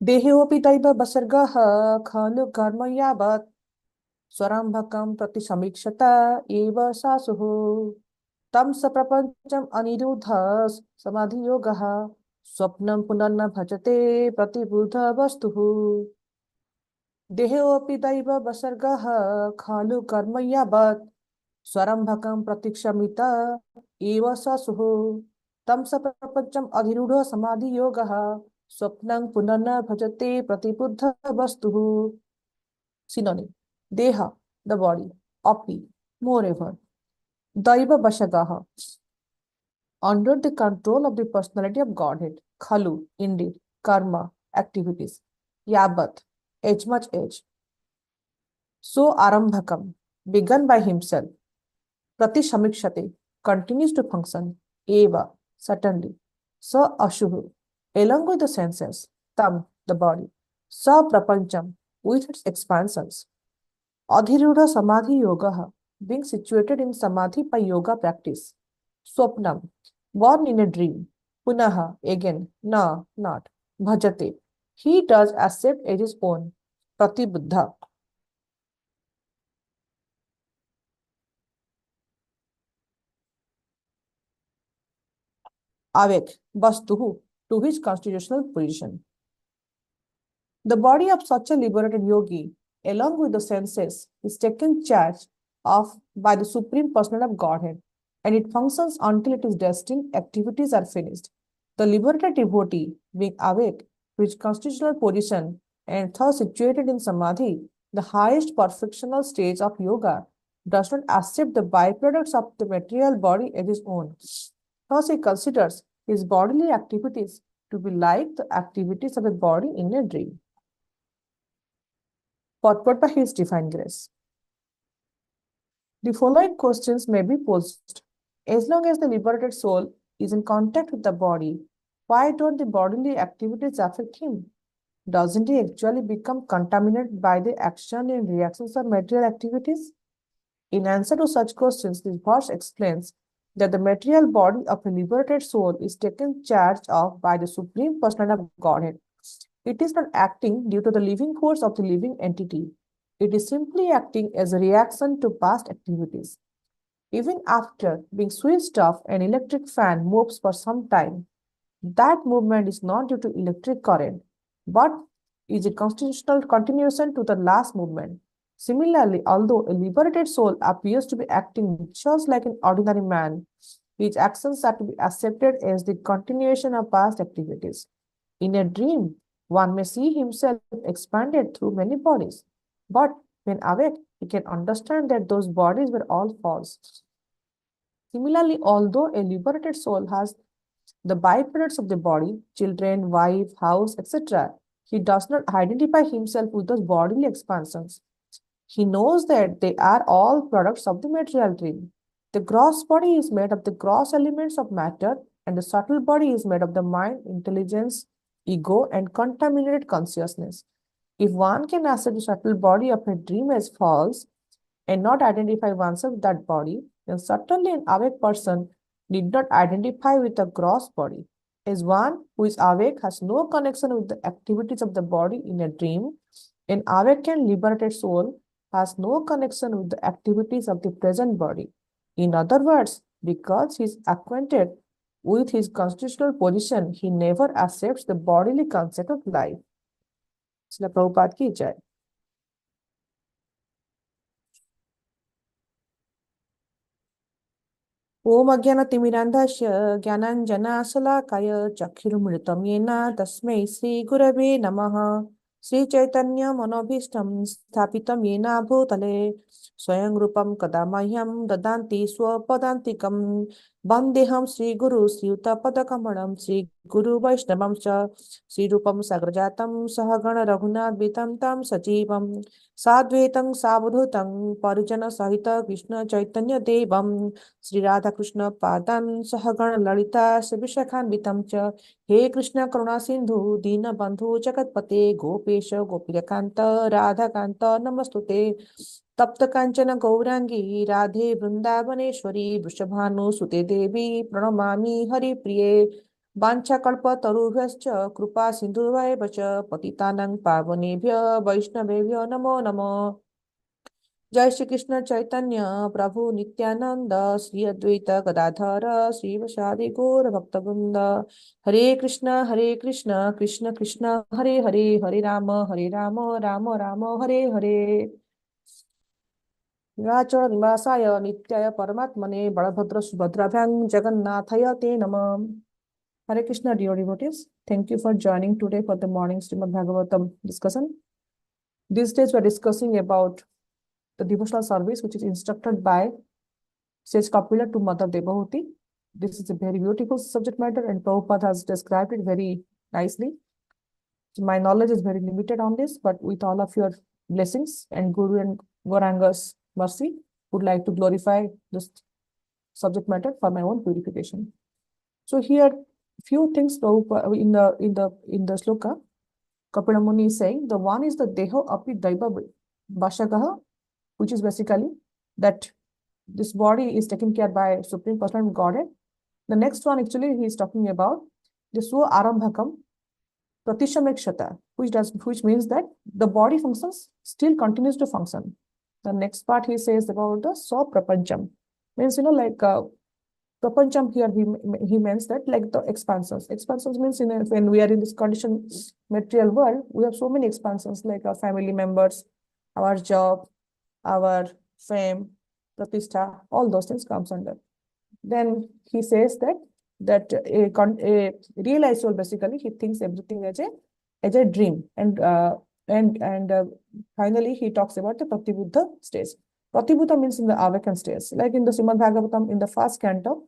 देहेऽपि दैव वसर्गः खलु कर्म यावत् स्वरम्भकं प्रति समीक्षत एव सासुः तं स प्रपञ्चम् अनिरुद्धः समाधियोगः स्वप्नं पुनर्न भजते प्रतिबुध वस्तुः देहेऽपि दैव वसर्गः खलु कर्म यावत् स्वरम्भकं प्रतीक्षमित एव सासुः तं स प्रपञ्चम् अधिरूढ समाधियोगः स्वप्नं पुनर्न भजते प्रतिबुद्ध वस्तुः synonym deha the body api moreover daiva vashagaha under the control of the personality of godhead khalu indeed karma activities yabat as much as so arambhakam begun by himself prati samikshate continues to function eva certainly sa ashuhu along with the senses tam the body sa prapancham with its expansions Adhiruddha Samadhi Yoga, being situated in Samadhi by yoga practice. Swapnam, born in a dream. Punaha, again, na, not. Bhajate, he does accept as his own. Pratibuddha. Avek, Vastuhu, to his constitutional position. The body of such a liberated yogi, along with the senses, is taken charge of by the Supreme Personality of Godhead, and it functions until its destined activities are finished. The liberated devotee, being awake to his constitutional position and thus situated in samadhi, the highest perfectional stage of yoga, does not accept the byproducts of the material body as his own. Thus, he considers his bodily activities to be like the activities of a body in a dream. Purport by His Divine Grace. The following questions may be posed. As long as the liberated soul is in contact with the body, why don't the bodily activities affect him? Doesn't he actually become contaminated by the action and reactions of material activities? In answer to such questions, this verse explains that the material body of a liberated soul is taken charge of by the Supreme Personality of Godhead. It is not acting due to the living force of the living entity. It is simply acting as a reaction to past activities. Even after being switched off, an electric fan moves for some time. That movement is not due to electric current, but is a constitutional continuation to the last movement. Similarly, although a liberated soul appears to be acting just like an ordinary man, his actions are to be accepted as the continuation of past activities. In a dream, one may see himself expanded through many bodies, but when awake, he can understand that those bodies were all false. Similarly, although a liberated soul has the byproducts of the body, children, wife, house, etc., he does not identify himself with those bodily expansions. He knows that they are all products of the material dream. The gross body is made of the gross elements of matter, and the subtle body is made of the mind, intelligence, ego, and contaminated consciousness. If one can accept the subtle body of a dream as false and not identify oneself with that body, then certainly an awake person need not identify with the gross body. As one who is awake has no connection with the activities of the body in a dream, an awake and liberated soul has no connection with the activities of the present body. In other words, because he is acquainted with his constitutional position, he never accepts the bodily concept of life. Srila Prabhupada की जय। ओम अज्ञानतिमिरान्धस्य ज्ञानाञ्जनशलाकय चक्षुरुन्मिलितं येन तस्मै श्रीगुरवे नमः। श्रीचैतन्यमनोभीष्टं स्थापितं येन भूतले स्वयं रूपं कदा मह्यं ददान्ति स्वपदान्तिकं। वन्देऽहं श्रीगुरु श्रीयुतपदकमलं श्रीगुरुवैष्णवं च श्रीरूपं साग्रजातं सहगण रघुनाथान्वितं तं सजीवं साद्वैतं सावधूतं परिजनसहित कृष्णचैतन्यदेवं श्री राधा कृष्ण पादान सहगण ललिता शिविशाखान्वितं च हे कृष्ण करुणा सिंधु दीन बंधु जगतपते गोपेश गोपीकांत राधाकांत नमस्तुते तप्त कांचन गौरांगी राधे वृंदावनेश्वरी वृषभानुसुते देवी प्रणमामि हरिप्रिये वाञ्छाकल्पतरुभ्यश्च कृपा सिन्धुभ्येव च पतितानां पावनेभ्यः वैष्णवेभ्यो नमो नमः। जय श्री कृष्ण चैतन्य प्रभु नित्यानंद श्री अद्वैत गदाधर श्रीवासादि गौर भक्तवृंद। हरे कृष्ण कृष्ण कृष्ण हरे हरे, हरे राम राम राम हरे हरे। नीलाचल निवासाय नित्याय परमात्मने बलभद्र सुभद्राभ्यां जगन्नाथाय ते नमः। Hare Krishna, dear devotees. Thank you for joining today for the morning Srimad Bhagavatam discussion. These days we are discussing about the devotional service which is instructed by Sage Kapila to Mother Devahuti. This is a very beautiful subject matter and Prabhupada has described it very nicely. So my knowledge is very limited on this, but with all of your blessings and Guru and Gauranga's mercy, would like to glorify this subject matter for my own purification. So here, few things Prabhupada, in the sloka, Kapila Muni is saying the one is the Deho Api Daiva Bashagaha, which is basically that this body is taken care by Supreme Personality of Godhead. The next one actually he is talking about the Swa Arambhakam Pratishamekshata, which means that the body functions still continues to function. The next part he says about the Swa Prapancham, means like Prapancham here he means that like the expansions. Expansions means when we are in this condition material world, we have so many expansions like our family members, our job, our fame, pratishtha, all those things comes under. Then he says that a realized soul basically he thinks everything as a dream, and finally he talks about the Pratibuddha stage. Pratibuddha means in the awakened stage. Like in the Srimad Bhagavatam in the first canto,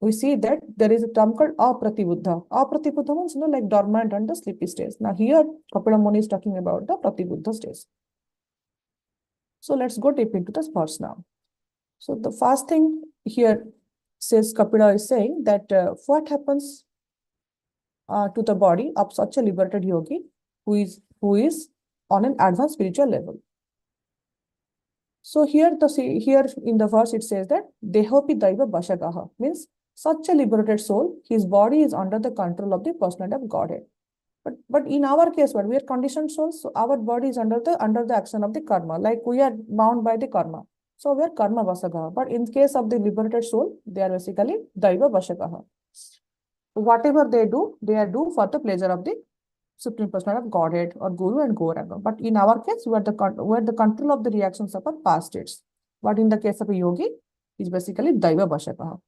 we see that there is a term called Apratibuddha. Apratibuddha means like dormant and the sleepy stage. Now here Kapila Muni is talking about the Pratibuddha stage. So let's go deep into this verse now. So the first thing here says Kapila is saying that what happens to the body of such a liberated yogi who is on an advanced spiritual level. So here in the verse it says that Dehopi Daiva Bashagaha means such a liberated soul, his body is under the control of the personality of Godhead. But in our case, what we are conditioned souls, so our body is under the action of the karma, like we are bound by the karma. So we are karma vasagaha. But in case of the liberated soul, they are basically daiva vasagaha. Whatever they do for the pleasure of the Supreme Personality of Godhead or Guru and Gauranga. But in our case, we are the control of the reactions of our past states. But in the case of a yogi, is basically daiva vasagaha.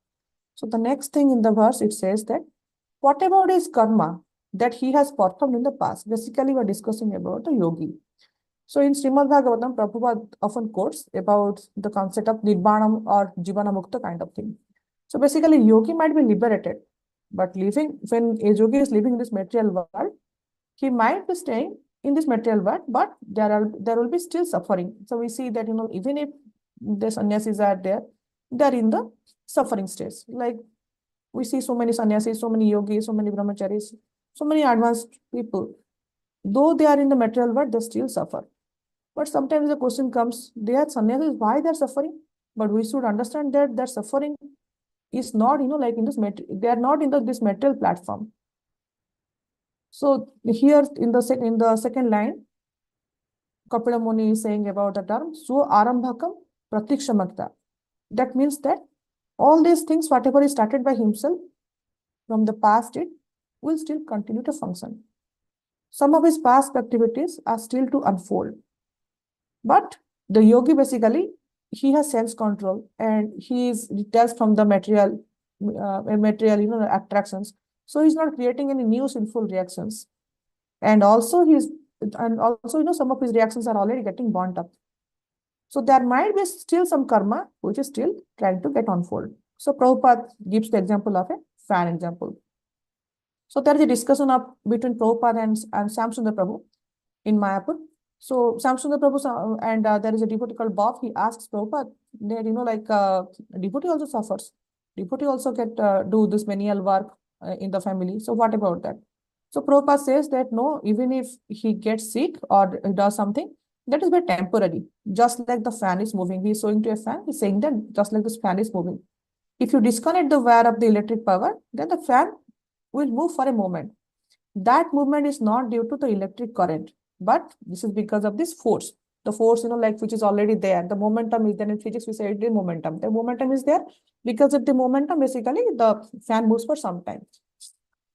So the next thing in the verse, it says that whatever is karma that he has performed in the past, basically we're discussing about the yogi. So in Srimad Bhagavatam, Prabhupada often quotes about the concept of Nirvanam or Jivana Mukta kind of thing. So basically yogi might be liberated, but when a yogi is living in this material world, he might be staying in this material world, but there will be still suffering. So we see that, even if the sannyasis are there, they're in the suffering stage. Like we see so many sannyasis, so many yogis, so many brahmacharis, so many advanced people. Though they are in the material world, they still suffer. But sometimes the question comes, they are sannyasis, why they are suffering? But we should understand that their suffering is not, like in this they are not in this material platform. So here in the second line, Kapila Muni is saying about the term Swa Arambhakam Pratikshamakta. That means that all these things, whatever is started by himself from the past, it will still continue to function. Some of his past activities are still to unfold. But the yogi basically, he has sense control and he is detached from the material attractions. So he's not creating any new sinful reactions. And also some of his reactions are already getting burnt up. So there might be still some karma which is still trying to get unfold. So Prabhupada gives the example of a fan example. So there is a discussion between Prabhupada and Samsundar Prabhu in Mayapur. So Samsundar Prabhu and there is a devotee called Bob. He asks Prabhupada that devotee also suffers. Devotee also do this menial work in the family. So what about that? So Prabhupada says that no, even if he gets sick or he does something, that is very temporary. Just like the fan is moving, he is showing to a fan. He's saying that just like this fan is moving. If you disconnect the wire of the electric power, then the fan will move for a moment. That movement is not due to the electric current, but this is because of this force. The force, like which is already there. The momentum is there in physics. We say it is momentum. The momentum is there because of the momentum. Basically, the fan moves for some time.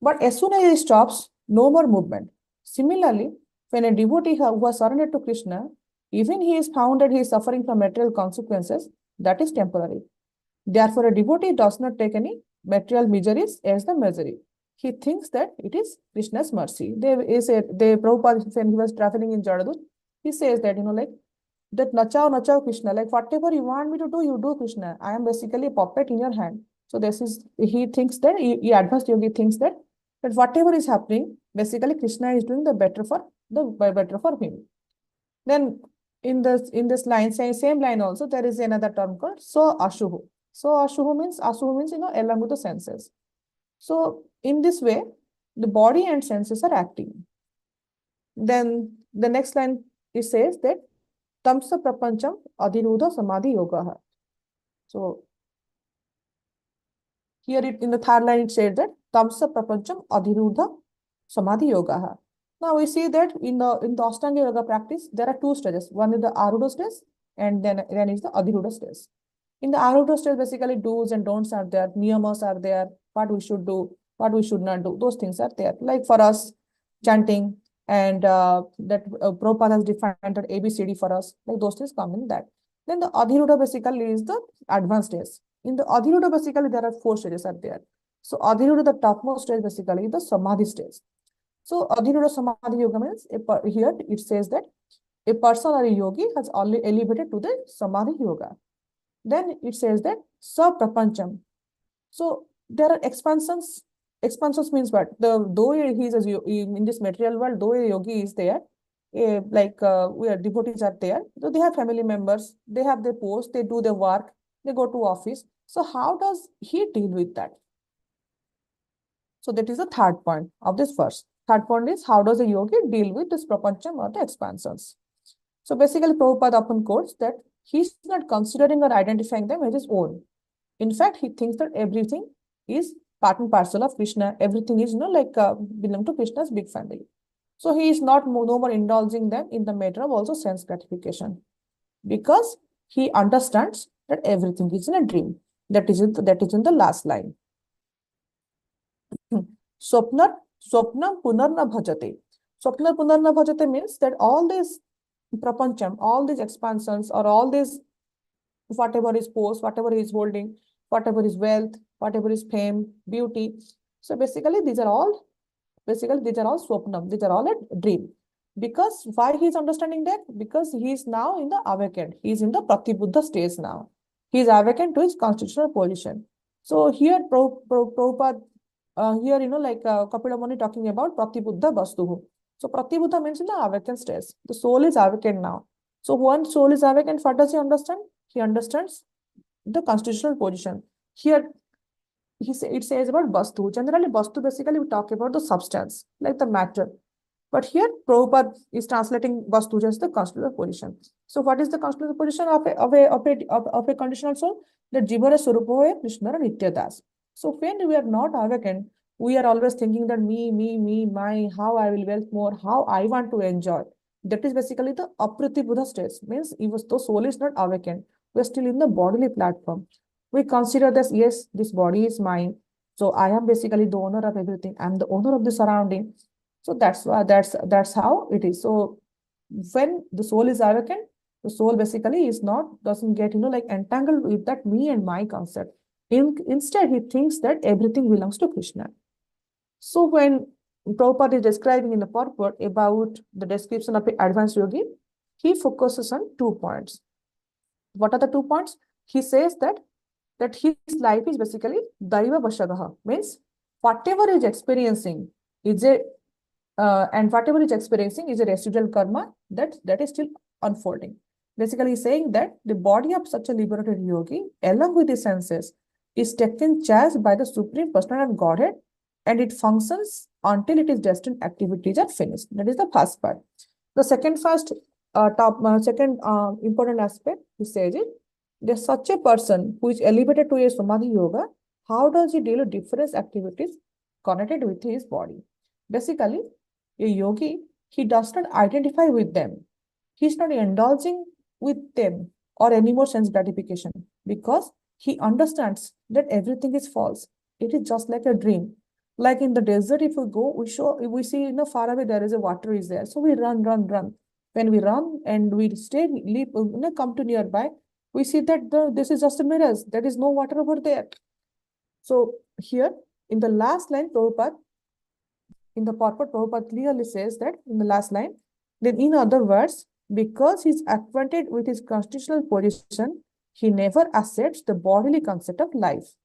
But as soon as it stops, no more movement. Similarly, when a devotee who has surrendered to Krishna, even he is found that he is suffering from material consequences, that is temporary. Therefore, a devotee does not take any material miseries as the misery. He thinks that it is Krishna's mercy. Prabhupada, when he was traveling in Jaradut, he says that, that nachao Krishna, like whatever you want me to do, you do, Krishna. I am basically a puppet in your hand. So he thinks that, he advanced yogi thinks that whatever is happening, basically Krishna is doing the better for him. Then in this line, same line also, there is another term called so ashuhu. So ashuhu means along with the senses. So in this way, the body and senses are acting. Then the next line, it says that tamsa prapancham adhiruddha samadhi yoga. So here in the third line, it says that tamsa prapancham adhiruddha samadhi yoga. Now we see that in the Ashtanga yoga practice, there are two stages. One is the Arudha stage, and then is the Adhiruddha stage. In the Arudha stage, basically do's and don'ts are there, niyamas are there, what we should do, what we should not do. Those things are there. Like for us, chanting, and that Prabhupada has defined that ABCD for us. Like those things come in that. Then the Adhiruddha basically is the advanced stage. In the Adhiruddha, basically there are four stages are there. So Adhiruddha, the topmost stage, basically the Samadhi stage. So Adhiruddha Samadhi Yoga means, here it says that a person or a yogi has already elevated to the Samadhi Yoga. Then it says that Sa-Prapancham. So there are expansions. Expansions means what? Though he is in this material world, though a yogi is there, where devotees are there, though they have family members, they have their post, they do their work, they go to office. So how does he deal with that? So that is the third point of this verse. Third point is, how does a yogi deal with this prapancham or the expansions? So basically, Prabhupada often quotes that he's not considering or identifying them as his own. In fact, he thinks that everything is part and parcel of Krishna. Everything is, belong to Krishna's big family. So he is no more indulging them in the matter of also sense gratification, because he understands that everything is in a dream. That is in the last line. Swapnam punarna bhajate. Swapna punarna bhajate means that all these prapancham, all these expansions, or all these, whatever is post, whatever is holding, whatever is wealth, whatever is fame, beauty. So basically, these are all swapnam. These are all a dream. Because why he is understanding that? Because he is now in the awakened. He is in the pratibuddha stage now. He is awakened to his constitutional position. So here, Prabhupada, here, Kapila Muni talking about pratibuddha vastuhu. So pratibuddha means in the awakened stage. The soul is awakened now. So when soul is awakened, what does he understand? He understands the constitutional position. Here, it says about vastu. Generally, vastu basically we talk about the substance, like the matter. But here, Prabhupada is translating vastu as the constitutional position. So what is the constitutional position of a conditional soul? The jivara surupoe Krishna Nitya Das. So when we are not awakened, we are always thinking that me, my, how I will wealth more, how I want to enjoy. That is basically the apriti buddha stage. Means even though soul is not awakened, we are still in the bodily platform. We consider this, yes, this body is mine. So I am basically the owner of everything. I'm the owner of the surrounding. So that's why that's how it is. So when the soul is awakened, the soul basically doesn't get entangled with that me and my concept. Instead, he thinks that everything belongs to Krishna. So when Prabhupada is describing in the purport about the description of an advanced yogi, he focuses on 2 points. What are the 2 points? He says that his life is basically Daiva Vashagaha, means whatever is experiencing is whatever is experiencing is a residual karma that is still unfolding. Basically saying that the body of such a liberated yogi, along with the senses, is taken charge by the Supreme Personality of Godhead, and it functions until its destined activities are finished. That is the first part. The second important aspect, he says it, there's such a person who is elevated to a Samadhi Yoga, how does he deal with different activities connected with his body. Basically, a yogi, he does not identify with them. He's not indulging with them or any more sense gratification because he understands that everything is false. It is just like a dream. Like in the desert, if we go, we see, far away there is a water is there. So we run, run, run. When we run and we stay, leap, come to nearby, we see that this is just a mirrors. There is no water over there. So here in the last line, Prabhupada, in the purport, Prabhupada clearly says that in the last line, then in other words, because he's acquainted with his constitutional position, he never accepts the bodily concept of life.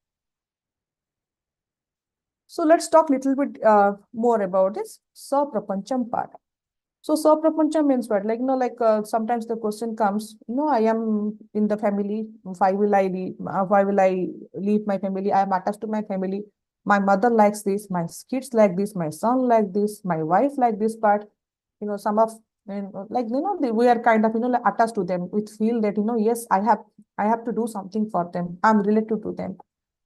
So let's talk a little bit more about this Saprapancham part. So Saprapancham means what? Like, sometimes the question comes, I am in the family. Why will I leave? Why will I leave my family? I am attached to my family. My mother likes this. My kids like this. My son like this. My wife like this part. Some of, we are kind of, like attached to them. We feel that, yes, I have to do something for them. I'm related to them.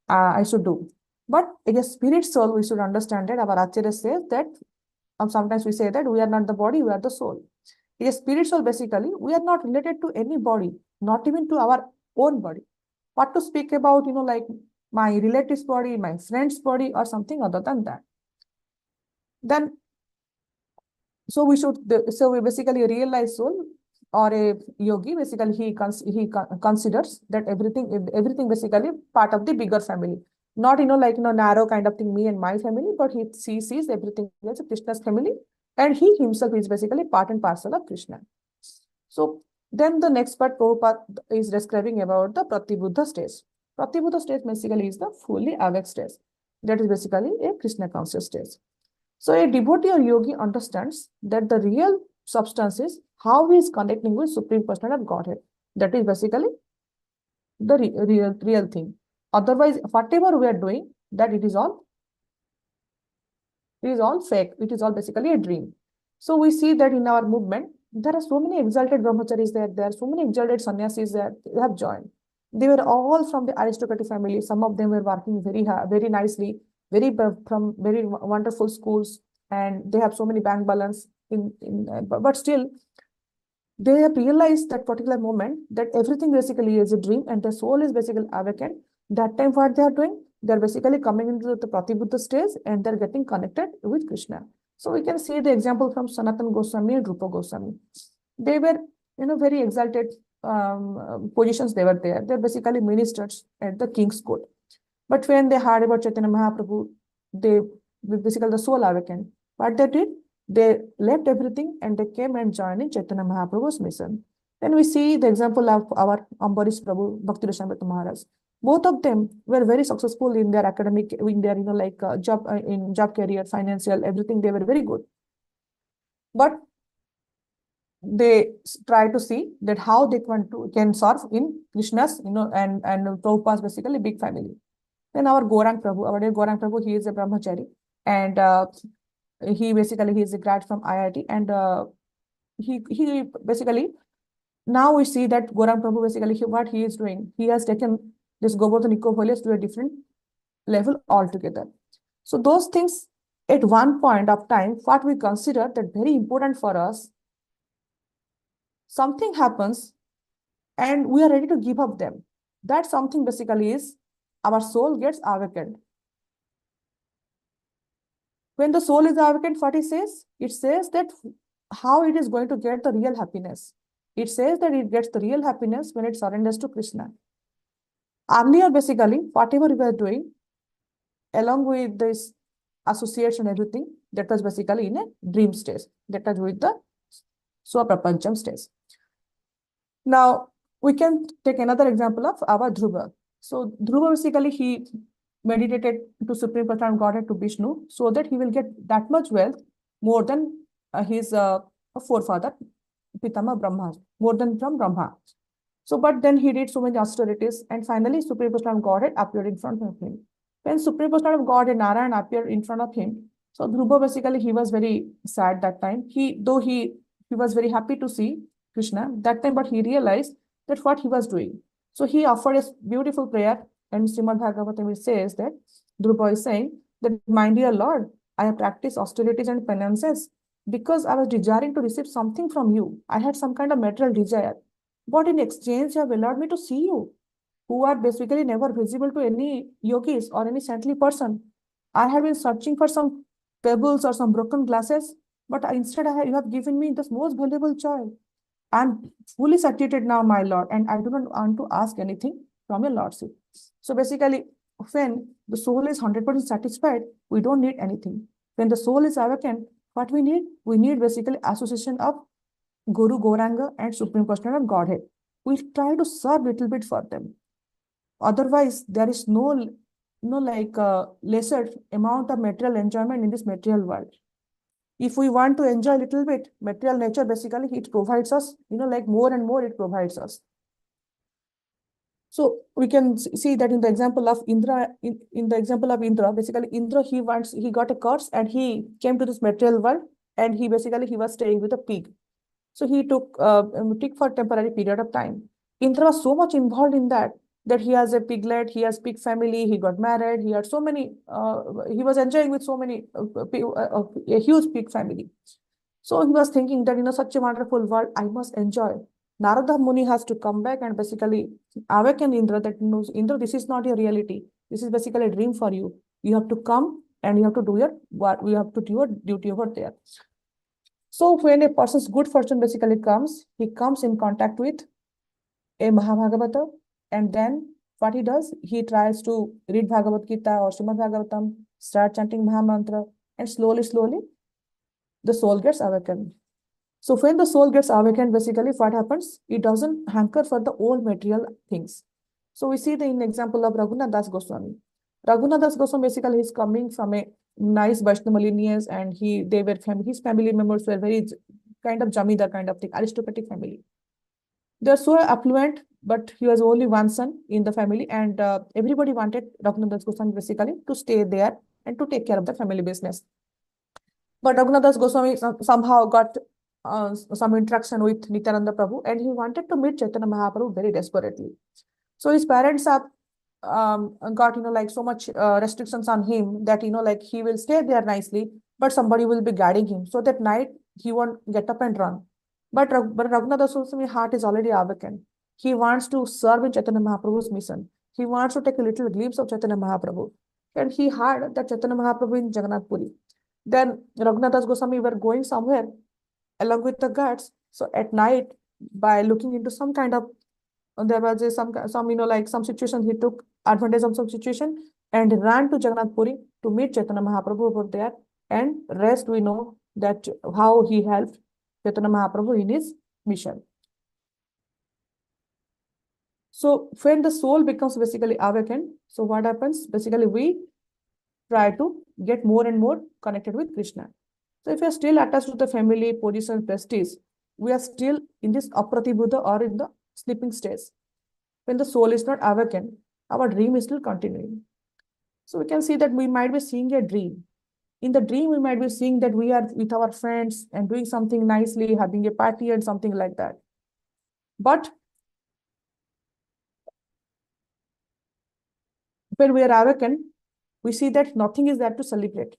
I should do. But in a spirit soul, we should understand that our Acharya says that sometimes we say that we are not the body, we are the soul. In a spirit soul, basically, we are not related to any body, not even to our own body. What to speak about, like my relative's body, my friend's body, or something other than that. Then, so we basically realize soul or a yogi, basically he considers that everything basically part of the bigger family. Not, narrow kind of thing, me and my family, but he sees everything as a Krishna's family. And he himself is basically part and parcel of Krishna. So then the next part, Prabhupada is describing about the Pratibuddha stage. Pratibuddha stage basically is the fully awake stage. That is basically a Krishna conscious stage. So a devotee or yogi understands that the real substance is how he is connecting with Supreme Personality of Godhead. That is basically the real thing. Otherwise, whatever we are doing, that it is all fake. It is all basically a dream. So we see that in our movement, there are so many exalted brahmacharis there. There are so many exalted sannyasis that have joined. They were all from the aristocratic family. Some of them were working very nicely, from very wonderful schools, and they have so many bank balance. But still, they have realized that particular moment that everything basically is a dream and the soul is basically awakened. That time, what they are doing, they're basically coming into the Pratibuddha stage and they're getting connected with Krishna. So we can see the example from Sanatan Goswami and Rupa Goswami. They were, very exalted positions they were there. They're basically ministers at the king's court. But when they heard about Chaitanya Mahaprabhu, basically the soul awakened. What they did, they left everything and they came and joined in Chaitanya Mahaprabhu's mission. Then we see the example of our Ambarish Prabhu, Bhakti Rasamrita Maharaj. Both of them were very successful in their academic, in their, job career, financial, everything. They were very good. But they try to see that how they can serve in Krishna's, and Prabhupada's basically big family. Then our Gaurang Prabhu, he is a brahmachari, and he is a grad from IIT, and he basically, now we see that Gaurang Prabhu basically what he is doing, he has taken this Govardhan Eco-Village to a different level altogether. So those things at one point of time, what we consider that very important for us, something happens and we are ready to give up them. That something basically is our soul gets awakened. When the soul is awakened, what it says? It says that how it is going to get the real happiness. It says that it gets the real happiness when it surrenders to Krishna. Earlier, basically, whatever we were doing, along with this association and everything, that was basically in a dream stage. That was with the Swaprapancham stage. Now, we can take another example of our Dhruva. So, Dhruva basically, he meditated to Supreme Personality of Godhead, to Vishnu, so that he will get that much wealth more than his forefather, Pitama Brahma, more than from Brahma. So, but then he did so many austerities, and finally, Supreme Personality of Godhead appeared in front of him. When Supreme Personality of Godhead, Narayan, appeared in front of him, so Dhruva basically, he was very sad that time. He was very happy to see Krishna that time, but he realized that what he was doing. So he offered a beautiful prayer, and Srimad Bhagavatam says that Dhruva is saying that, my dear Lord, I have practiced austerities and penances because I was desiring to receive something from you. I had some kind of material desire. But in exchange, you have allowed me to see you, who are basically never visible to any yogis or any saintly person. I have been searching for some pebbles or some broken glasses, but instead you have given me this most valuable child. I'm fully satisfied now, my Lord, and I do not want to ask anything from your Lordship. So basically, when the soul is 100% satisfied, we don't need anything. When the soul is awakened, what we need? We need basically association of Guru Gauranga and Supreme Personality of Godhead. We try to serve little bit for them. Otherwise, there is no lesser amount of material enjoyment in this material world. If we want to enjoy a little bit, material nature basically it provides us, like more and more it provides us. So we can see that in the example of Indra, in the example of Indra, basically Indra, he got a curse and he came to this material world and he was staying with a pig. So he took for a temporary period of time. Indra was so much involved in that he has a piglet, he has pig family, he got married, he had so many, he was enjoying with so many, a huge pig family. So he was thinking that, such a wonderful world, I must enjoy. Narada Muni has to come back and basically awaken Indra that, Indra, this is not your reality. This is basically a dream for you. You have to come and you have to do your work. You have to do your duty over there. So when a person's good fortune basically comes, he comes in contact with a Mahabhagavata, and then what he does, he tries to read Bhagavad Gita or Srimad Bhagavatam, start chanting Mahamantra, and slowly, the soul gets awakened. So when the soul gets awakened, basically what happens? It doesn't hanker for the old material things. So we see the in example of Raghunath Das Goswami. Raghunath Das Goswami basically is coming from a nice Vaishnava lineage, and his family members were very kind of Jamidar kind of thing, aristocratic family. They are so affluent, but he was only one son in the family, and everybody wanted Raghunath Das Goswami basically to stay there and to take care of the family business. But Raghunath Das Goswami somehow got some interaction with Nityananda Prabhu, and he wanted to meet Chaitanya Mahaprabhu very desperately. So his parents have got so much restrictions on him that he will stay there nicely, but somebody will be guiding him. So that night he won't get up and run. But Raghunath Das Goswami's heart is already awakened. He wants to serve in Chaitanya Mahaprabhu's mission. He wants to take a little glimpse of Chaitanya Mahaprabhu. And he heard that Chaitanya Mahaprabhu in Jagannath Puri. Then Raghunath Das Goswami were going somewhere along with the guards. So at night, by looking into some kind of, there was some situation, he took advantage of some situation and ran to Jagannath Puri to meet Chaitanya Mahaprabhu over there. And rest we know that how he helped Chaitanya Mahaprabhu in his mission. So when the soul becomes basically awakened, so what happens? Basically, we try to get more and more connected with Krishna. So if we are still attached to the family, position, prestige, we are still in this apratibuddha or in the sleeping stage. When the soul is not awakened, our dream is still continuing. So we can see that we might be seeing a dream. In the dream, we might be seeing that we are with our friends and doing something nicely, having a party and something like that. But when we are awakened, we see that nothing is there to celebrate.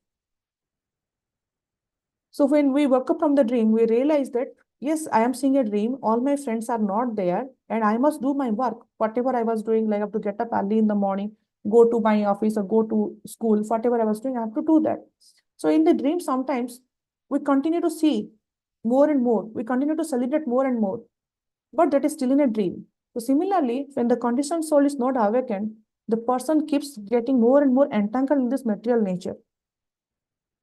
So when we woke up from the dream, we realize that, yes, I am seeing a dream. All my friends are not there and I must do my work. Whatever I was doing, like I have to get up early in the morning, go to my office or go to school, whatever I was doing, I have to do that. So in the dream, sometimes we continue to see more and more. We continue to celebrate more and more, but that is still in a dream. So similarly, when the conditioned soul is not awakened, the person keeps getting more and more entangled in this material nature.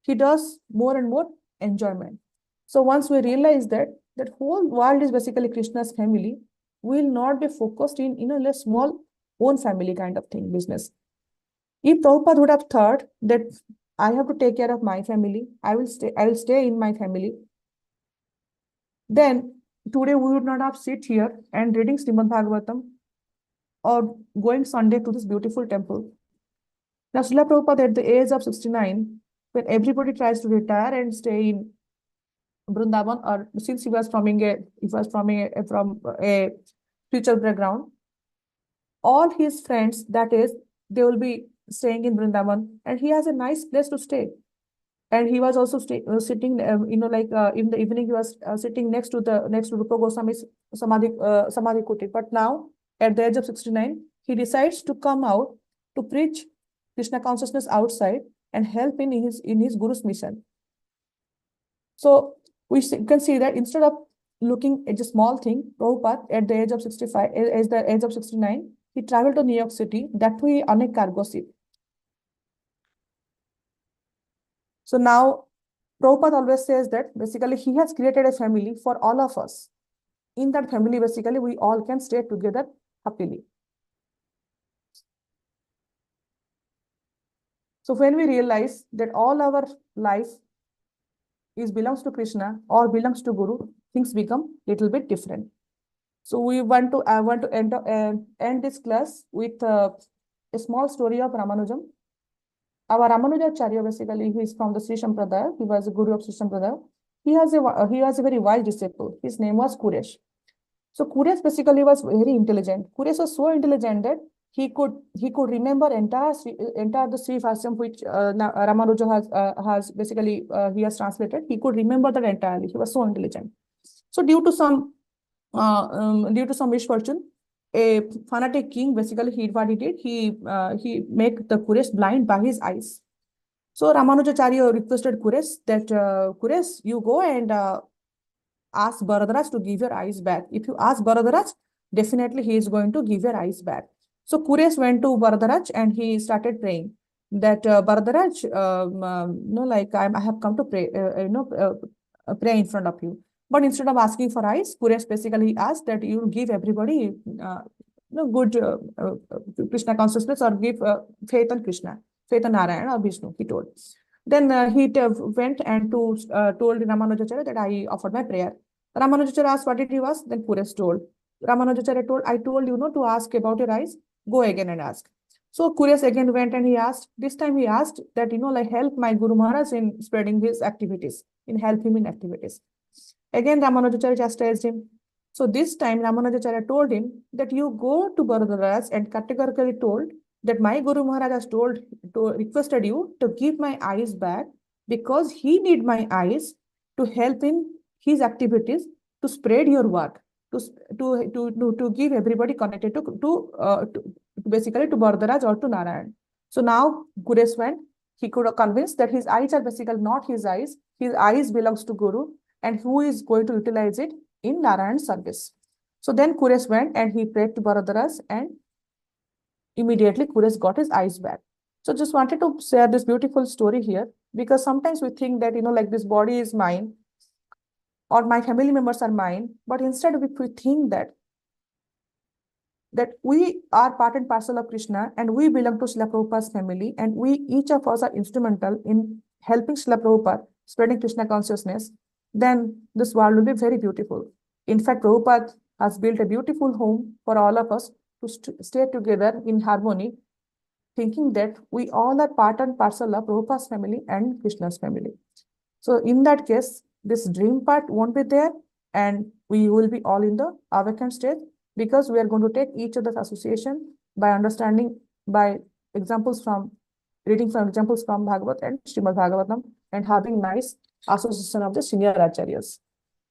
He does more and more enjoyment. So once we realize that whole world is basically Krishna's family, we will not be focused in a small own family kind of thing, business. If Prabhupada would have thought that I have to take care of my family, I will stay in my family, then today we would not have sit here and reading Srimad Bhagavatam or going Sunday to this beautiful temple. Now, Srila Prabhupada at the age of 69, when everybody tries to retire and stay in Vrindavan, or since he was from a spiritual background, all his friends, that is, they will be staying in Vrindavan, and he has a nice place to stay. And he was also sitting, in the evening, he was sitting next to Rupa Goswami's Samadhi Kuti. But now, at the age of 69, he decides to come out to preach Krishna consciousness outside and help in his Guru's mission. So we can see that instead of looking at a small thing, Prabhupada at the age of 65, at the age of 69, he traveled to New York City, that too on a cargo ship. So now, Prabhupada always says that basically he has created a family for all of us. In that family, basically, we all can stay together happily. So when we realize that all our life belongs to Krishna or belongs to Guru, things become little bit different. So I want to end this class with a small story of Ramanujam. Our Ramanujacharya, basically, he is from the Sri Sampradaya. He was a guru of Sri Sampradaya. He has a very wise disciple. His name was Kuresh. So Kuresh basically was very intelligent. Kuresh was so intelligent that he could remember entire the Sri Bhashyam which Ramanuja has basically he has translated. He could remember that entirely. He was so intelligent. So due to some misfortune, a fanatic king, basically, what he did, he make the Kuresh blind by his eyes. So Ramanujacharya requested Kuresh that, Kuresh, you go and ask Baradaraj to give your eyes back. If you ask Baradaraj, definitely he is going to give your eyes back. So Kuresh went to Baradaraj and he started praying that, Baradaraj, I have come to pray, pray in front of you. But instead of asking for eyes, Kuresh basically asked that you give everybody good Krishna consciousness, or give faith on Krishna, faith on Narayana or Vishnu, he told. Then he went and told Ramanujacharya that I offered my prayer. Ramanujacharya asked, what did you ask? Then Kuresh told. Ramanujacharya told, I told you to ask about your eyes. Go again and ask. So Kuresh again went and he asked. This time he asked that, help my Guru Maharaj in spreading his activities, help him in activities. Again, Ramanujacharya chastised him. So this time, Ramanujacharya told him that you go to Baradaraj and categorically told that my Guru Maharaj has requested you to give my eyes back, because he need my eyes to help in his activities, to spread your work, to give everybody connected to basically to Baradaraj or to Narayan. So now Kuresh went. He could have convinced that his eyes are basically not his eyes. His eyes belongs to Guru, and who is going to utilize it in Narayan service. So then Kuresh went and he prayed to Baradaraj, and immediately Kuresh got his eyes back. So just wanted to share this beautiful story here, because sometimes we think that, this body is mine or my family members are mine. But instead, if we think that we are part and parcel of Krishna and we belong to Srila Prabhupada's family, and each of us are instrumental in helping Srila Prabhupada spreading Krishna consciousness, then this world will be very beautiful. In fact, Prabhupada has built a beautiful home for all of us to stay together in harmony, thinking that we all are part and parcel of Prabhupada's family and Krishna's family. So in that case, this dream part won't be there, and we will be all in the awakened state, because we are going to take each other's association by understanding, by reading from examples from Bhagavad and Srimad Bhagavatam, and having nice association of the senior acharyas.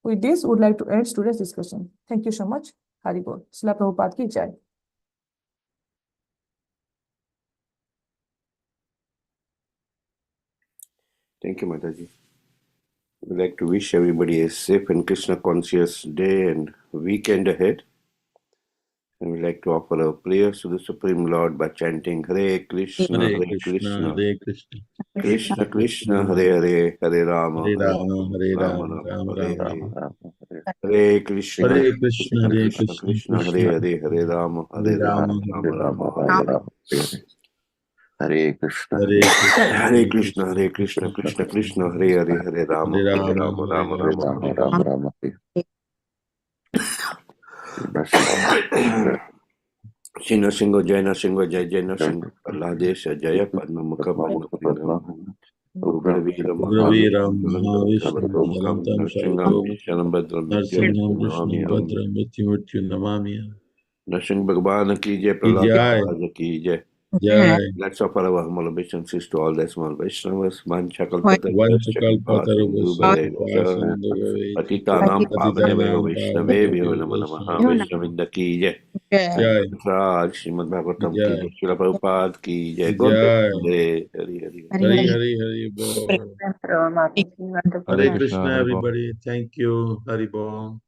With this, we would like to end today's discussion. Thank you so much. Hari Bol. Srila Prabhupada ki jai. Thank you, Mataji. We'd like to wish everybody a safe and Krishna conscious day and weekend ahead. And we'd like to offer our prayers to the Supreme Lord by chanting Hare Krishna, Hare Krishna, Hare Krishna, Krishna Krishna, Hare Hare, Hare Rama, Hare Rama, Hare Rama, Rama, Hare Rama Hare. Rama, Hare Krishna, Hare Krishna, Hare Krishna Krishna, Krishna, Hare Hare, Hare Rama, Hare Rama, Rama, Hare Hare. Hare Krishna, Hare Krishna, Hare Krishna, Krishna Krishna, Hare Hare, Hare Rama, Hare Rama, Rama, Rama, Sina Singo Jaina Singo Jai Jaina Singo Praladesha Jaya Padma Mukha Ugraviram Mahavishnu, Dalantam Narsingam Shanam Badram Narsingham Vishnu Bhadram Mrityumurtyu Namami. Narsingh Bhagwan ki Jai, Ki Prahlad Jai. Maharaj ki Jai. Jai. Let's offer our humble obeisances to all the small Vaishnavas. Vanchakalpatarubhasya Patitanam pavanebhyo Patitanam Vaishnavebhyo Pavanebhyo Namo Namaha Vaishnavebhyo Vaishnavinda ki jai. Jai. Raj Srimad Bhagavatam ki Jai. jai. Srila Prabhupada ki jai. Gautam Jai. Sundare. Hari Hari. Hari Hari Hari Bol. Prabhupada. Hare Wonderful. Krishna, everybody. Thank you. Hari Bol.